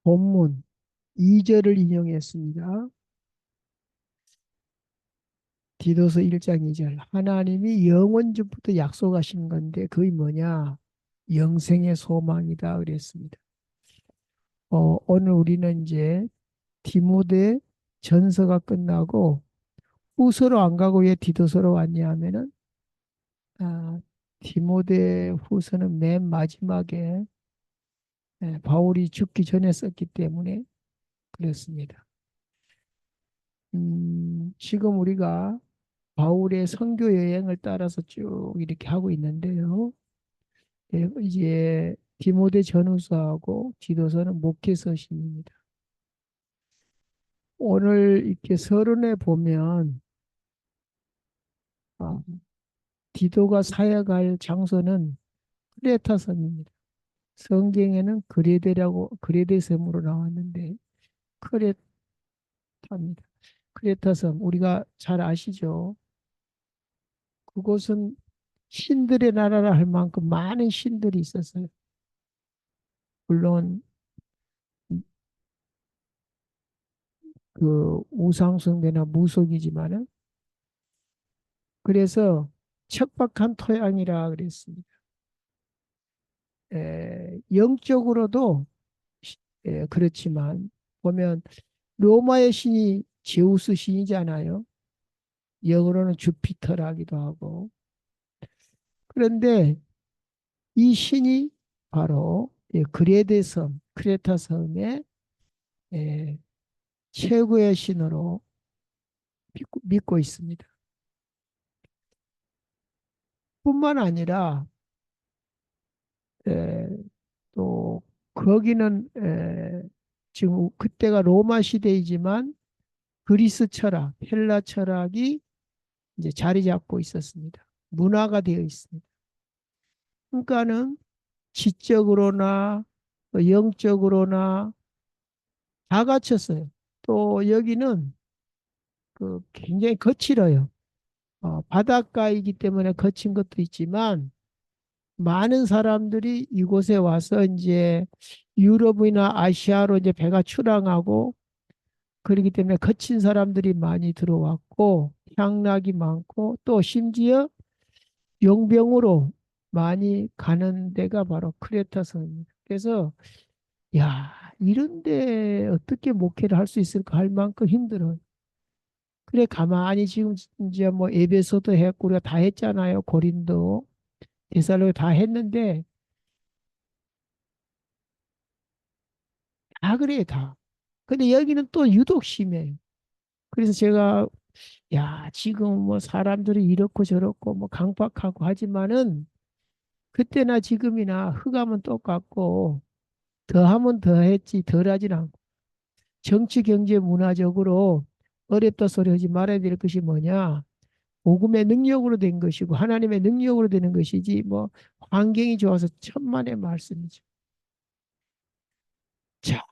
본문 2절을 인용했습니다. 디도서 1장 2절. 하나님이 영원전부터 약속하신 건데 그게 뭐냐? 영생의 소망이다 그랬습니다. 오늘 우리는 이제 디모데 전서가 끝나고 후서로 안 가고 왜 디도서로 왔냐 하면은 디모데 후서는 맨 마지막에 바울이 죽기 전에 썼기 때문에 그렇습니다. 지금 우리가 바울의 선교 여행을 따라서 쭉 이렇게 하고 있는데요. 이제 디모데 전후서하고 디도서는 목회서신입니다. 오늘 이렇게 서론에 보면 아, 디도가 사역할 장소는 크레타섬입니다. 성경에는 그레데 섬으로 나왔는데 크레타입니다. 크레타섬 우리가 잘 아시죠? 그곳은 신들의 나라라 할 만큼 많은 신들이 있었어요. 물론 그 우상숭배나 무속이지만은 그래서 척박한 토양이라 그랬습니다. 영적으로도 그렇지만 보면 로마의 신이 제우스 신이잖아요. 영어로는 주피터라기도 하고. 그런데 이 신이 바로 그레데 섬, 크레타 섬의 예, 최고의 신으로 믿고 있습니다. 뿐만 아니라 에, 또 거기는 지금 그때가 로마 시대이지만 그리스 철학, 헬라 철학이 이제 자리 잡고 있었습니다. 문화가 되어 있습니다. 그러니까는 지적으로나 또 영적으로나 다 갖췄어요. 또 여기는 그 굉장히 거칠어요. 바닷가이기 때문에 거친 것도 있지만 많은 사람들이 이곳에 와서 이제 유럽이나 아시아로 이제 배가 출항하고 그렇기 때문에 거친 사람들이 많이 들어왔고 향락이 많고 또 심지어 용병으로 많이 가는 데가 바로 크레타 섬입니다. 그래서 야, 이런데 어떻게 목회를 할 수 있을까 할 만큼 힘들어요. 그래 가만히 지금 이제 뭐 에베소도 했고 우리가 다 했잖아요. 고린도, 데살로니 다 했는데 다 그래요, 다. 근데 여기는 또 유독 심해요. 그래서 제가 야, 지금 뭐 사람들이 이렇고 저렇고 뭐 강박하고 하지만은 그때나 지금이나 흑암은 똑같고 더하면 더했지 덜하진 않고 정치, 경제, 문화적으로 어렵다 소리 하지 말아야 될 것이 뭐냐? 복음의 능력으로 된 것이고 하나님의 능력으로 되는 것이지 뭐 환경이 좋아서 천만의 말씀이죠. 자,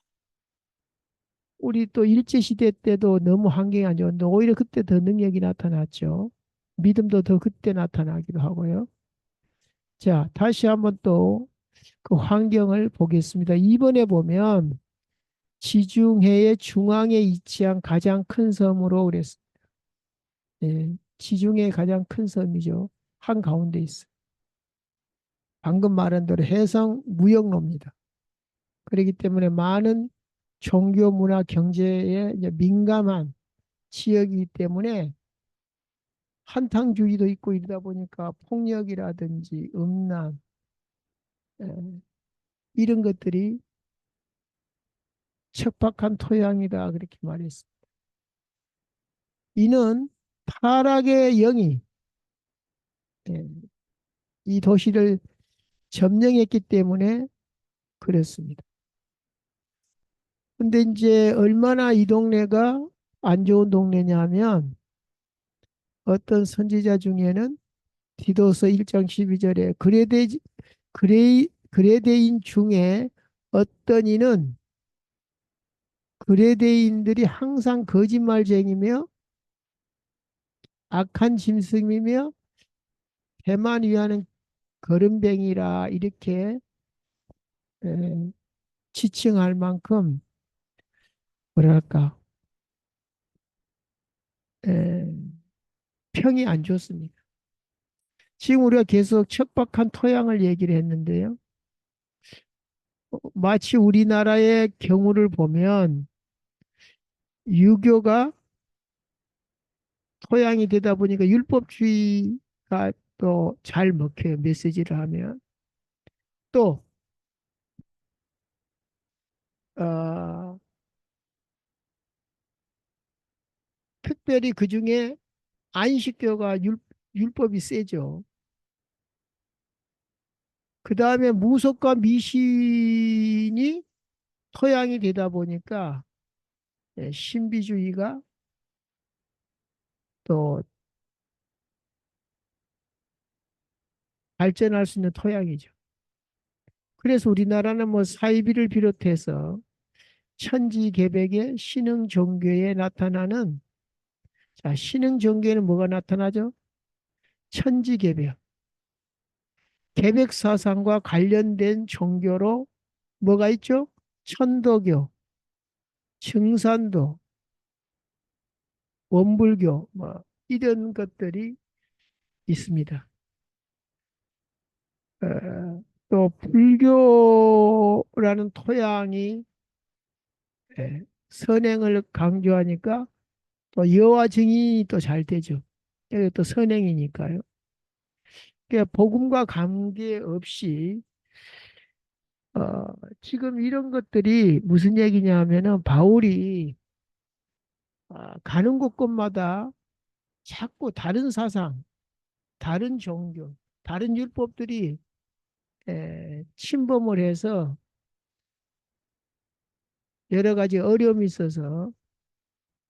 우리 또 일제시대 때도 너무 환경이 안 좋은데 오히려 그때 더 능력이 나타났죠. 믿음도 더 그때 나타나기도 하고요. 자, 다시 한번 또 그 환경을 보겠습니다. 이번에 보면 지중해의 중앙에 위치한 가장 큰 섬으로 그랬습니다. 지중해 가장 큰 섬이죠. 한가운데 있어요. 방금 말한 대로 해상 무역로입니다. 그렇기 때문에 많은 종교, 문화, 경제에 이제 민감한 지역이기 때문에 한탕주의도 있고 이러다 보니까 폭력이라든지 음란 에, 이런 것들이 척박한 토양이다 그렇게 말했습니다. 이는 타락의 영이 에, 이 도시를 점령했기 때문에 그렇습니다. 근데 이제 얼마나 이 동네가 안 좋은 동네냐 하면 어떤 선지자 중에는 디도서 1장 12절에 그레데인 중에 어떤 이는 그레데인들이 항상 거짓말쟁이며 악한 짐승이며 배만 위하는 거름뱅이라 이렇게 에, 지칭할 만큼 뭐랄까, 에, 평이 안 좋습니다. 지금 우리가 계속 척박한 토양을 얘기를 했는데요. 마치 우리나라의 경우를 보면 유교가 토양이 되다 보니까 율법주의가 또 잘 먹혀요. 메시지를 하면. 또, 어, 특별히 그 중에 안식교가 율법이 세죠. 그 다음에 무속과 미신이 토양이 되다 보니까 신비주의가 또 발전할 수 있는 토양이죠. 그래서 우리나라는 뭐 사이비를 비롯해서 천지개벽의 신흥 종교에 나타나는 자, 신흥 종교에는 뭐가 나타나죠? 천지개벽. 개벽 사상과 관련된 종교로 뭐가 있죠? 천도교, 증산도, 원불교, 뭐 이런 것들이 있습니다. 또 불교라는 토양이 선행을 강조하니까 또 여와 증인이 또 잘 되죠. 이게 또 선행이니까요. 그러니까 복음과 관계없이 어, 지금 이런 것들이 무슨 얘기냐 하면은 바울이 가는 곳곳마다 자꾸 다른 사상, 다른 종교, 다른 율법들이 침범을 해서 여러 가지 어려움이 있어서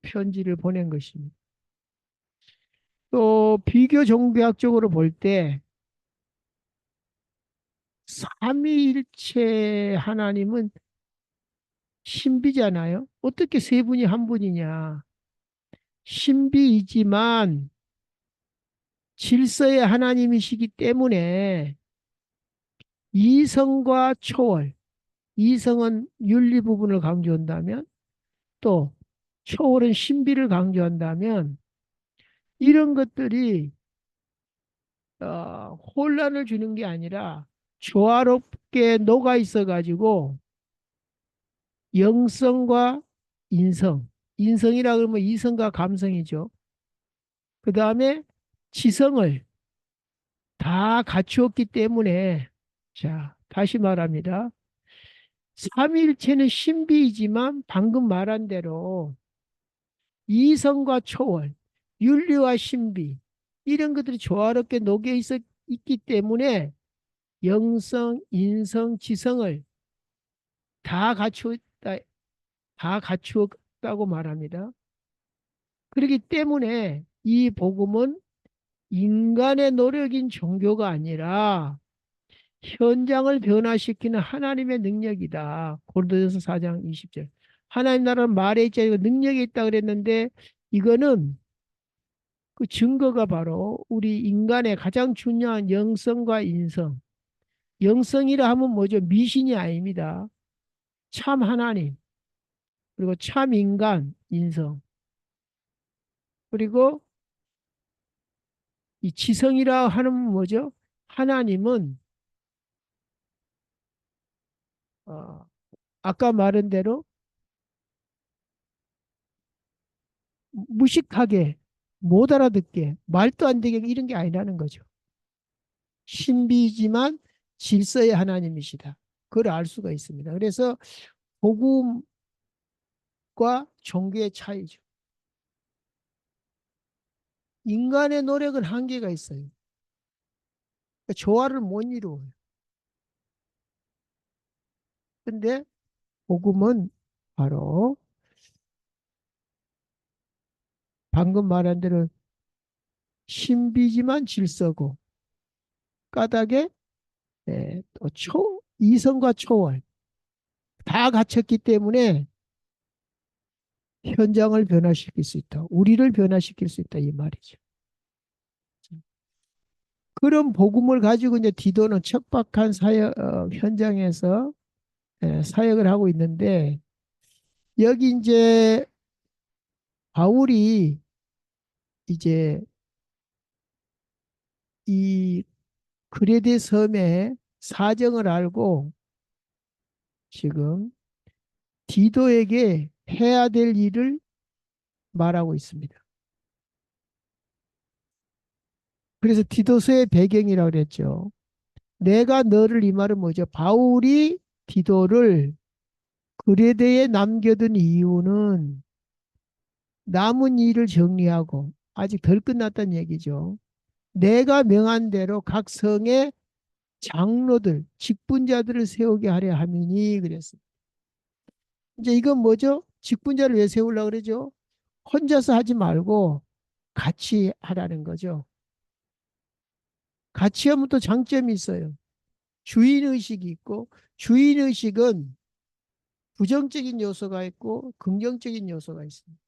편지를 보낸 것입니다. 또 비교 종교학적으로 볼 때 삼위일체 하나님은 신비잖아요. 어떻게 세 분이 한 분이냐? 신비이지만 질서의 하나님이시기 때문에 이성과 초월, 이성은 윤리 부분을 강조한다면 또 초월은 신비를 강조한다면 이런 것들이 혼란을 주는 게 아니라 조화롭게 녹아 있어 가지고 영성과 인성, 인성이라 그러면 이성과 감성이죠. 그 다음에 지성을 다 갖추었기 때문에 자, 다시 말합니다. 삼위일체는 신비이지만 방금 말한 대로 이성과 초월, 윤리와 신비 이런 것들이 조화롭게 녹여 있기 때문에 영성, 인성, 지성을 다 갖추었다, 다 갖추었다고 말합니다. 그렇기 때문에 이 복음은 인간의 노력인 종교가 아니라 현장을 변화시키는 하나님의 능력이다. 고린도전서 4장 20절. 하나님 나라는 말에 있지 않고 능력이 있다 그랬는데 이거는 그 증거가 바로 우리 인간의 가장 중요한 영성과 인성. 영성이라 하면 뭐죠? 미신이 아닙니다. 참 하나님, 그리고 참 인간, 인성. 그리고 이 지성이라 하는 뭐죠? 하나님은 어, 아까 말한 대로 무식하게 못 알아듣게 말도 안 되게 이런 게 아니라는 거죠. 신비지만 질서의 하나님이시다. 그걸 알 수가 있습니다. 그래서 복음과 종교의 차이죠. 인간의 노력은 한계가 있어요. 그러니까 조화를 못 이루어요. 근데 복음은 바로 방금 말한 대로 신비지만 질서고 까닭에 또 이성과 초월 다 갖췄기 때문에 현장을 변화시킬 수 있다. 우리를 변화시킬 수 있다. 이 말이죠. 그런 복음을 가지고 이제 디도는 척박한 사역, 현장에서 사역을 하고 있는데 여기 이제 바울이 이제 이 그레데 섬의 사정을 알고 지금 디도에게 해야 될 일을 말하고 있습니다. 그래서 디도서의 배경이라고 그랬죠. 내가 너를 이 말은 뭐죠? 바울이 디도를 그레데에 남겨둔 이유는 남은 일을 정리하고 아직 덜 끝났다는 얘기죠. 내가 명한 대로 각 성의 장로들, 직분자들을 세우게 하려 함이니 그랬어요. 이제 이건 뭐죠? 직분자를 왜 세우려고 그러죠? 혼자서 하지 말고 같이 하라는 거죠. 같이 하면 또 장점이 있어요. 주인의식이 있고, 주인의식은 부정적인 요소가 있고 긍정적인 요소가 있습니다.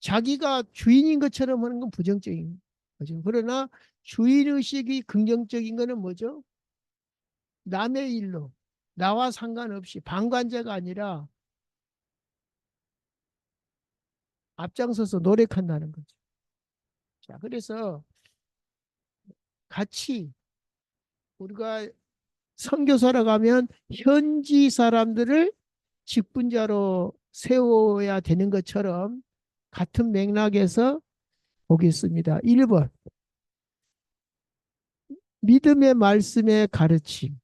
자기가 주인인 것처럼 하는 건 부정적인 거죠. 그러나 주인의식이 긍정적인 거는 뭐죠? 남의 일로 나와 상관없이 방관자가 아니라 앞장서서 노력한다는 거죠. 자, 그래서 같이 우리가 선교사로 가면 현지 사람들을 직분자로 세워야 되는 것처럼 같은 맥락에서 보겠습니다. 1번 믿음의 말씀의 가르침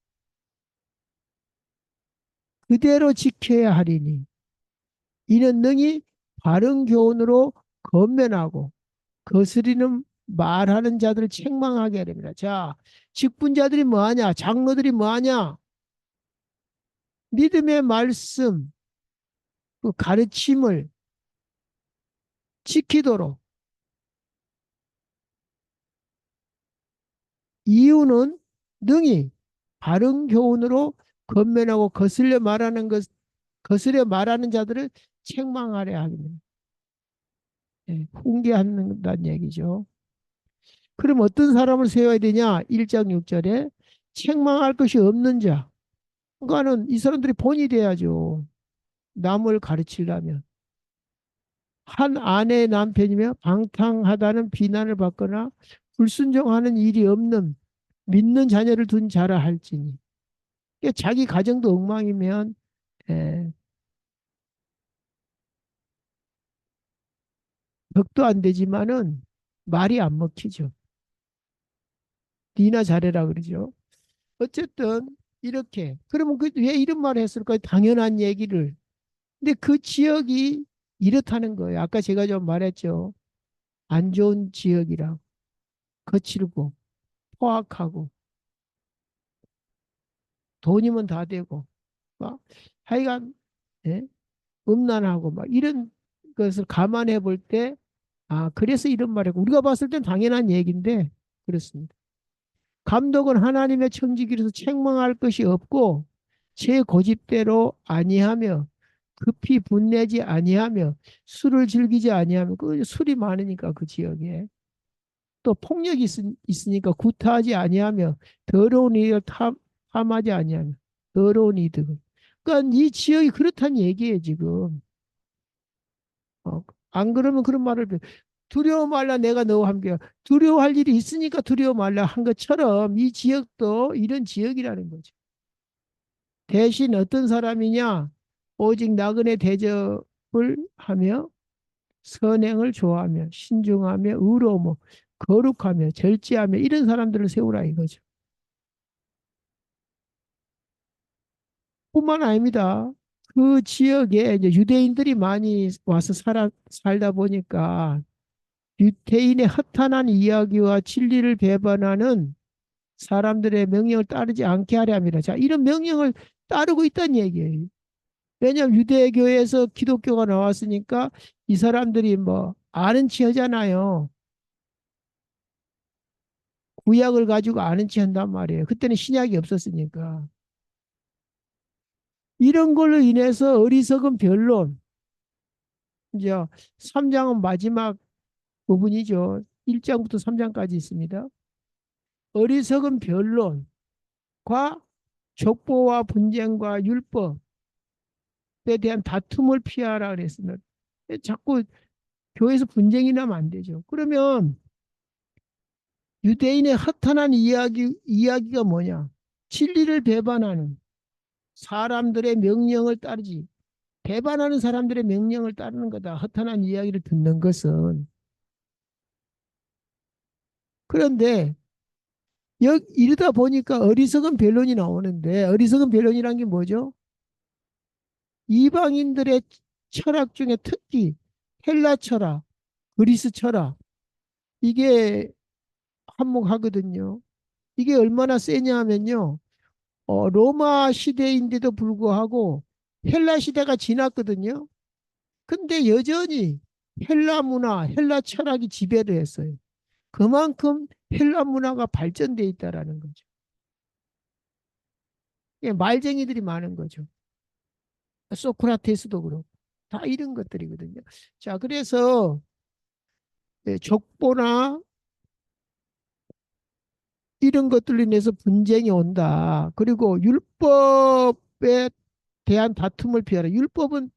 그대로 지켜야 하리니 이는 능히 바른 교훈으로 건면하고 거스리는 말하는 자들을 책망하게 하렵니다. 자, 직분자들이 뭐하냐? 장로들이 뭐하냐? 믿음의 말씀, 그 가르침을 지키도록 이유는 능히 바른 교훈으로 건면하고 거스려 말하는 자들을 책망하려 합니다. 예, 훈계한다는 얘기죠. 그럼 어떤 사람을 세워야 되냐? 1장 6절에 책망할 것이 없는 자. 그러니까는 이 사람들이 본이 돼야죠. 남을 가르치려면. 한 아내의 남편이며 방탕하다는 비난을 받거나 불순종하는 일이 없는 믿는 자녀를 둔 자라 할지니. 그러니까 자기 가정도 엉망이면 예, 덕도 안 되지만은 말이 안 먹히죠. 니나 잘해라 그러죠. 어쨌든 이렇게 그러면 왜 이런 말을 했을까요? 당연한 얘기를. 근데 그 지역이 이렇다는 거예요. 아까 제가 좀 말했죠. 안 좋은 지역이라 거칠고 포악하고 돈이면 다 되고 막 하여간 예? 음란하고 막 이런 것을 감안해 볼 때 아, 그래서 이런 말이고 우리가 봤을 땐 당연한 얘기인데 그렇습니다. 감독은 하나님의 청지기로서 책망할 것이 없고 제 고집대로 아니하며 급히 분내지 아니하며 술을 즐기지 아니하며 그 술이 많으니까 그 지역에 또 폭력이 있으니까 구타하지 아니하며 더러운 일을 탐하지 아니하며 더러운 이득을 그러니까 이 지역이 그렇다는 얘기예요 지금. 안 그러면 그런 말을 두려워 말라 내가 너와 함께 두려워할 일이 있으니까 두려워 말라 한 것처럼 이 지역도 이런 지역이라는 거죠. 대신 어떤 사람이냐 오직 나그네 대접을 하며 선행을 좋아하며 신중하며 의로우며 거룩하며 절제하며 이런 사람들을 세우라 이거죠. 뿐만 아닙니다. 그 지역에 이제 유대인들이 많이 와서 살다 보니까 유대인의 허탄한 이야기와 진리를 배반하는 사람들의 명령을 따르지 않게 하려 합니다. 자, 이런 명령을 따르고 있다는 얘기예요. 왜냐하면 유대교에서 기독교가 나왔으니까 이 사람들이 뭐 아는 체 하잖아요. 구약을 가지고 아는 체 한단 말이에요. 그때는 신약이 없었으니까. 이런 걸로 인해서 어리석은 변론, 이제 3장은 마지막 부분이죠. 1장부터 3장까지 있습니다. 어리석은 변론과 족보와 분쟁과 율법, 대한 다툼을 피하라 그랬습니다. 자꾸 교회에서 분쟁이 나면 안 되죠. 그러면 유대인의 허탄한 이야기가 뭐냐? 진리를 배반하는 사람들의 명령을 따르지. 배반하는 사람들의 명령을 따르는 거다. 허탄한 이야기를 듣는 것은. 그런데 이러다 보니까 어리석은 변론이 나오는데 어리석은 변론이란 게 뭐죠? 이방인들의 철학 중에 특히 헬라 철학, 그리스 철학 이게 한몫하거든요. 이게 얼마나 세냐 하면요. 로마 시대인데도 불구하고 헬라 시대가 지났거든요. 근데 여전히 헬라 문화, 헬라 철학이 지배를 했어요. 그만큼 헬라 문화가 발전돼 있다라는 거죠. 예, 말쟁이들이 많은 거죠. 소크라테스도 그렇고 다 이런 것들이거든요. 자, 그래서 예, 족보나 이런 것들로 인해서 분쟁이 온다. 그리고 율법에 대한 다툼을 피하라. 율법은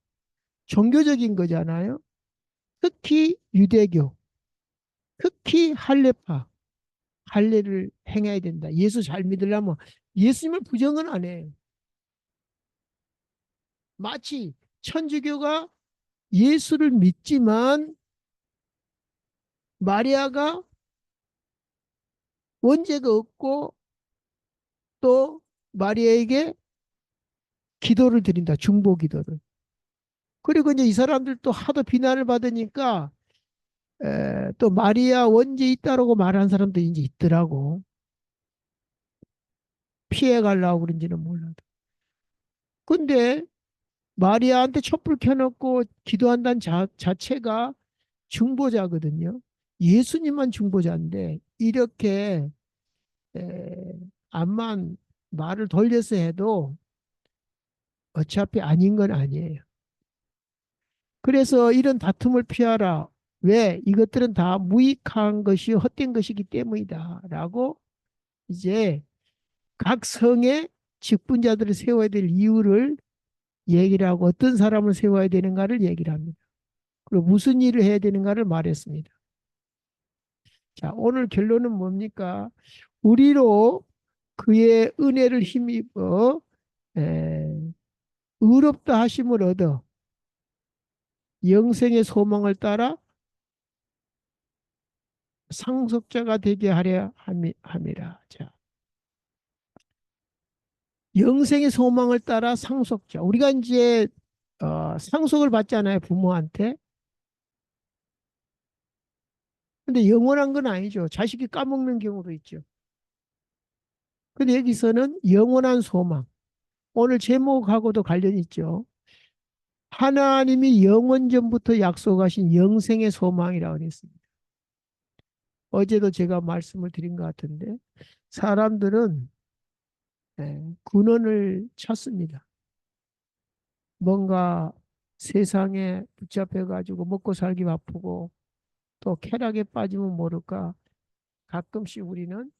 종교적인 거잖아요. 특히 유대교, 특히 할례파, 할례를 행해야 된다. 예수 잘 믿으려면 예수님을 부정은 안 해요. 마치 천주교가 예수를 믿지만 마리아가 원죄가 없고 또 마리아에게 기도를 드린다. 중보 기도를. 그리고 이제 이 사람들도 하도 비난을 받으니까 또 마리아 원죄 있다라고 말하는 사람도 이제 있더라고. 피해 가려고 그런지는 몰라도. 근데 마리아한테 촛불 켜놓고 기도한다는 자체가 중보자거든요. 예수님만 중보자인데 이렇게 에, 암만 말을 돌려서 해도 어차피 아닌 건 아니에요. 그래서 이런 다툼을 피하라. 왜? 이것들은 다 무익한 것이 헛된 것이기 때문이다. 라고 이제 각 성의 직분자들을 세워야 될 이유를 얘기를 하고 어떤 사람을 세워야 되는가를 얘기를 합니다. 그리고 무슨 일을 해야 되는가를 말했습니다. 자, 오늘 결론은 뭡니까? 우리로 그의 은혜를 힘입어 에, 의롭다 하심을 얻어 영생의 소망을 따라 상속자가 되게 하려 함이라. 자, 영생의 소망을 따라 상속자. 우리가 이제 상속을 받잖아요, 부모한테. 근데 영원한 건 아니죠. 자식이 까먹는 경우도 있죠. 근데 여기서는 영원한 소망. 오늘 제목하고도 관련이 있죠. 하나님이 영원전부터 약속하신 영생의 소망이라고 했습니다. 어제도 제가 말씀을 드린 것 같은데 사람들은 근원을 찾습니다. 뭔가 세상에 붙잡혀가지고 먹고 살기 바쁘고 또 쾌락에 빠지면 모를까 가끔씩 우리는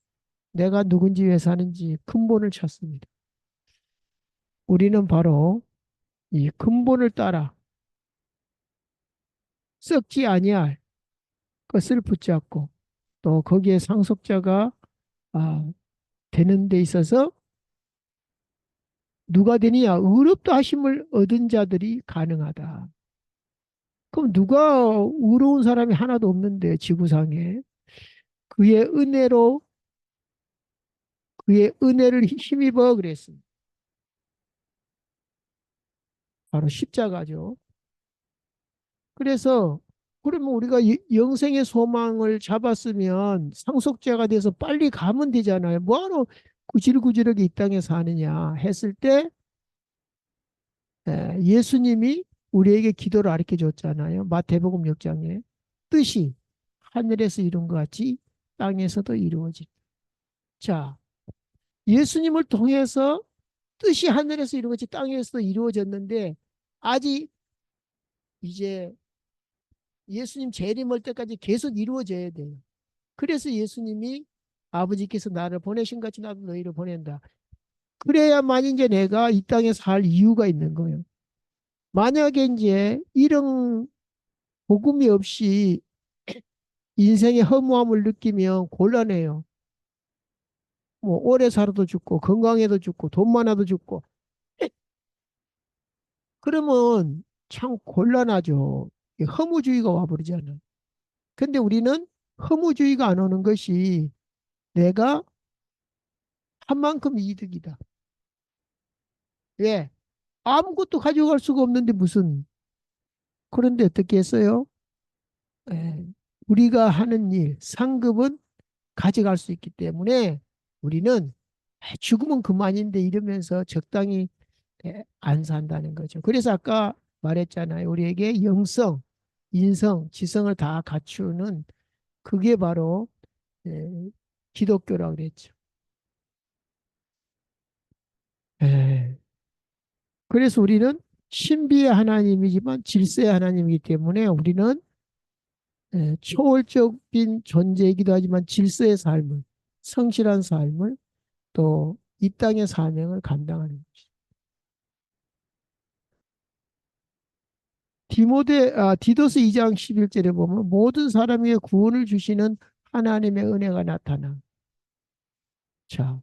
내가 누군지 왜 사는지 근본을 찾습니다. 우리는 바로 이 근본을 따라 썩지 아니할 것을 붙잡고 또 거기에 상속자가 아, 되는 데 있어서 누가 되느냐? 의롭다 하심을 얻은 자들이 가능하다. 그럼 누가 의로운 사람이 하나도 없는데 지구상에 그의 은혜로 그의 은혜를 힘입어 그랬습니다. 바로 십자가죠. 그래서 그러면 우리가 영생의 소망을 잡았으면 상속자가 돼서 빨리 가면 되잖아요. 뭐하러 구질구질하게 이 땅에 사느냐 했을 때 예수님이 우리에게 기도를 가르쳐 줬잖아요. 마태복음 6장에 뜻이 하늘에서 이룬 것 같이 땅에서도 이루어질. 자, 예수님을 통해서 뜻이 하늘에서 이룬 것이 땅에서도 이루어졌는데 아직 이제 예수님 재림할 때까지 계속 이루어져야 돼요. 그래서 예수님이 아버지께서 나를 보내신 같이 나도 너희를 보낸다. 그래야만 이제 내가 이 땅에 살 이유가 있는 거예요. 만약에 이제 이런 복음이 없이 인생의 허무함을 느끼면 곤란해요. 뭐 오래 살아도 죽고 건강해도 죽고 돈 많아도 죽고 그러면 참 곤란하죠. 허무주의가 와버리잖아요. 근데 우리는 허무주의가 안 오는 것이 내가 한 만큼 이득이다. 왜? 아무것도 가져갈 수가 없는데 무슨 그런데 어떻게 했어요? 에, 우리가 하는 일, 상급은 가져갈 수 있기 때문에 우리는 죽으면 그만인데 이러면서 적당히 안 산다는 거죠. 그래서 아까 말했잖아요. 우리에게 영성, 인성, 지성을 다 갖추는 그게 바로 에, 기독교라고 그랬죠. 에, 그래서 우리는 신비의 하나님이지만 질서의 하나님이기 때문에 우리는 초월적인 존재이기도 하지만 질서의 삶을, 성실한 삶을 또 이 땅의 사명을 감당하는 것이죠. 디도스 2장 11절에 보면 모든 사람에게 구원을 주시는 하나님의 은혜가 나타나. 자,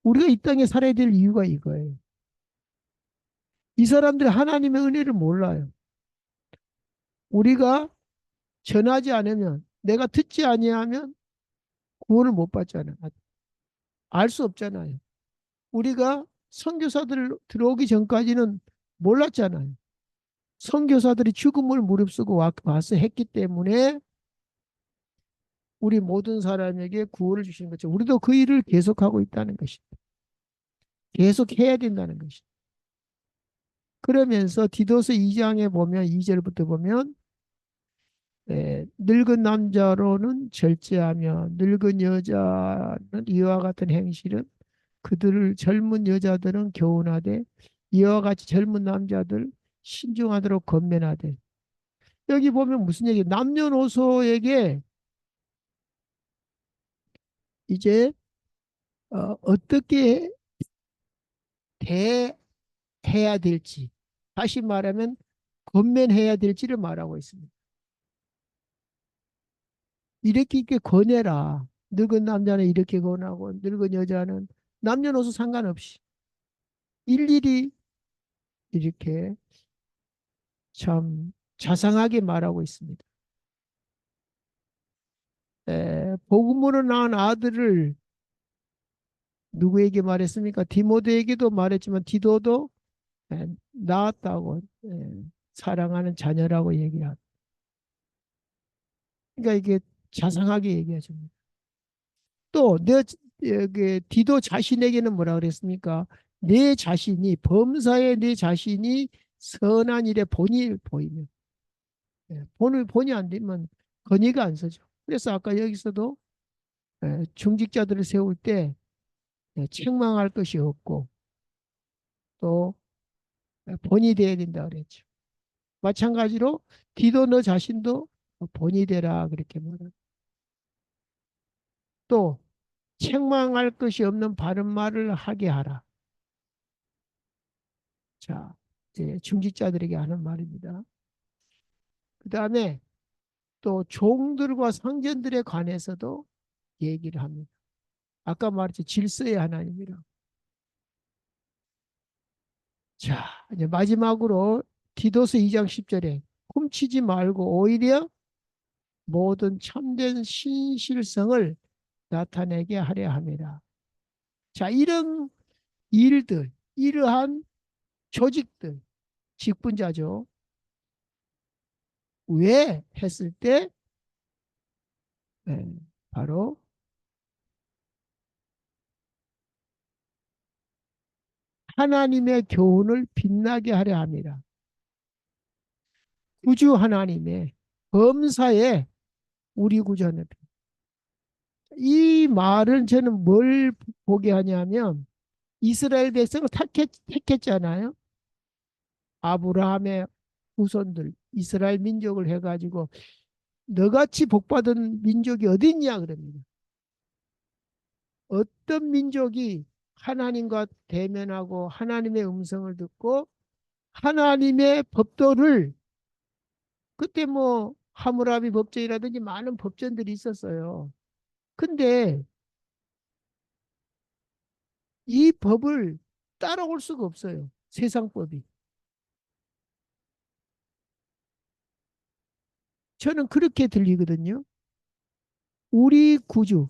우리가 이 땅에 살아야 될 이유가 이거예요. 이 사람들이 하나님의 은혜를 몰라요. 우리가 전하지 않으면, 내가 듣지 아니하면 구원을 못 받잖아요. 알 수 없잖아요. 우리가 선교사들 들어오기 전까지는 몰랐잖아요. 선교사들이 죽음을 무릅쓰고 와서 했기 때문에 우리 모든 사람에게 구원을 주시는 거죠. 우리도 그 일을 계속하고 있다는 것입니다. 계속 해야 된다는 것입니다. 그러면서 디도서 2장에 보면 2절부터 보면 늙은 남자로는 절제하며 늙은 여자는 이와 같은 행실은 그들을 젊은 여자들은 교훈하되 이와 같이 젊은 남자들 신중하도록 권면하되 여기 보면 무슨 얘기 남녀노소에게 이제 어떻게 대해야 될지 다시 말하면 권면해야 될지를 말하고 있습니다. 이렇게 권해라. 늙은 남자는 이렇게 권하고 늙은 여자는 남녀노소 상관없이 일일이 이렇게 참 자상하게 말하고 있습니다. 복음으로 낳은 아들을 누구에게 말했습니까? 디모데에게도 말했지만 디도도 낳았다고 사랑하는 자녀라고 얘기합니다. 그러니까 이게 자상하게 얘기하십니다. 또 여기 디도 자신에게는 뭐라 그랬습니까? 내 자신이 범사에 내 자신이 선한 일에 본이 보이면 본이 안 되면 건의가 안 서죠. 그래서 아까 여기서도 중직자들을 세울 때 책망할 것이 없고 또 본이 돼야 된다 그랬죠. 마찬가지로 디도 너 자신도 본이 되라 그렇게 말합니다. 또 책망할 것이 없는 바른 말을 하게 하라. 자, 이제 중직자들에게 하는 말입니다. 그 다음에 또 종들과 성전들에 관해서도 얘기를 합니다. 아까 말했죠. 질서의 하나님이라. 자, 이제 마지막으로 디도서 2장 10절에 훔치지 말고 오히려 모든 참된 신실성을 나타내게 하려 함이라. 자, 이런 일들, 이러한 조직들, 직분자죠. 왜 했을 때 네, 바로 하나님의 교훈을 빛나게 하려 함이라. 구주 하나님의 범사에 우리 구주는 이 말은 저는 뭘 보게 하냐면 이스라엘 백성을 택했잖아요. 아브라함의 후손들 이스라엘 민족을 해가지고 너같이 복받은 민족이 어디 있냐 그럽니다. 어떤 민족이 하나님과 대면하고 하나님의 음성을 듣고 하나님의 법도를 그때 뭐 하무라비 법전이라든지 많은 법전들이 있었어요. 근데 이 법을 따라올 수가 없어요. 세상 법이. 저는 그렇게 들리거든요. 우리 구주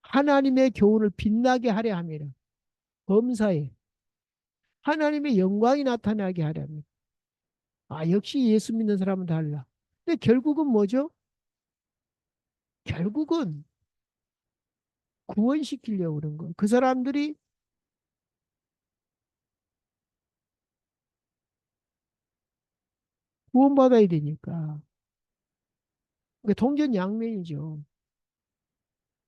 하나님의 교훈을 빛나게 하려 함이라. 범사에 하나님의 영광이 나타나게 하려 함이라. 아, 역시 예수 믿는 사람은 달라. 근데 결국은 뭐죠? 결국은 구원시키려고 그런 거예요. 그 사람들이 구원받아야 되니까. 그러니까 동전양면이죠.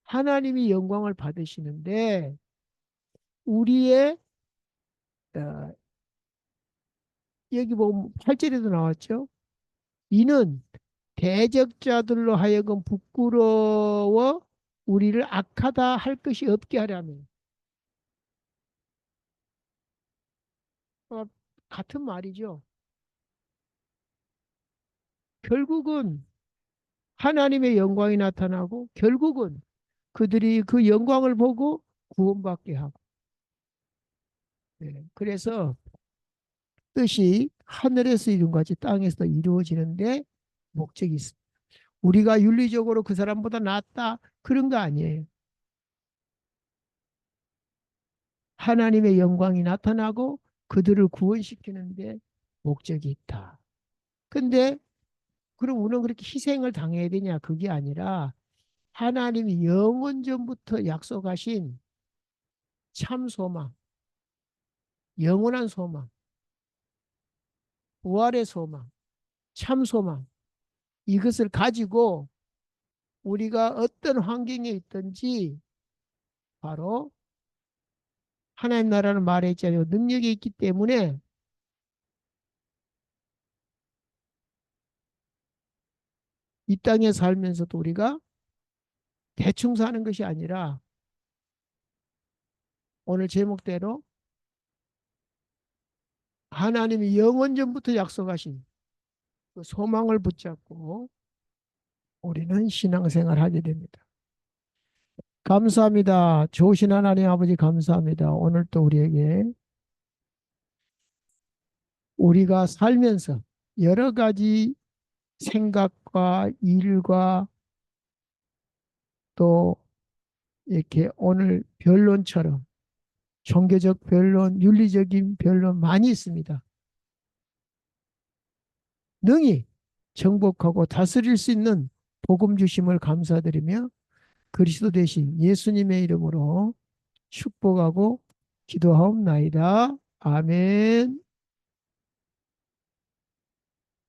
하나님이 영광을 받으시는데 우리의 어, 여기 보면 8절에도 나왔죠. 이는 대적자들로 하여금 부끄러워 우리를 악하다 할 것이 없게 하려면. 어, 같은 말이죠. 결국은 하나님의 영광이 나타나고 결국은 그들이 그 영광을 보고 구원받게 하고. 네. 그래서 뜻이 하늘에서 이룬 같이 땅에서 이루어지는데 목적이 있습니다. 우리가 윤리적으로 그 사람보다 낫다 그런 거 아니에요. 하나님의 영광이 나타나고 그들을 구원시키는데 목적이 있다. 근데 그럼 우리는 그렇게 희생을 당해야 되냐? 그게 아니라 하나님이 영원 전부터 약속하신 참 소망, 영원한 소망, 부활의 소망, 참 소망 이것을 가지고 우리가 어떤 환경에 있든지 바로 하나님 나라는 말에 있잖아요. 능력이 있기 때문에 이 땅에 살면서도 우리가 대충 사는 것이 아니라 오늘 제목대로 하나님이 영원전부터 약속하신 그 소망을 붙잡고 우리는 신앙생활 하게 됩니다. 감사합니다. 좋으신 하나님 아버지 감사합니다. 오늘 또 우리에게 우리가 살면서 여러 가지 생각과 일과 또 이렇게 오늘 변론처럼 종교적 변론, 윤리적인 변론 많이 있습니다. 능히 정복하고 다스릴 수 있는 복음 주심을 감사드리며 그리스도 대신 예수님의 이름으로 축복하고 기도하옵나이다. 아멘.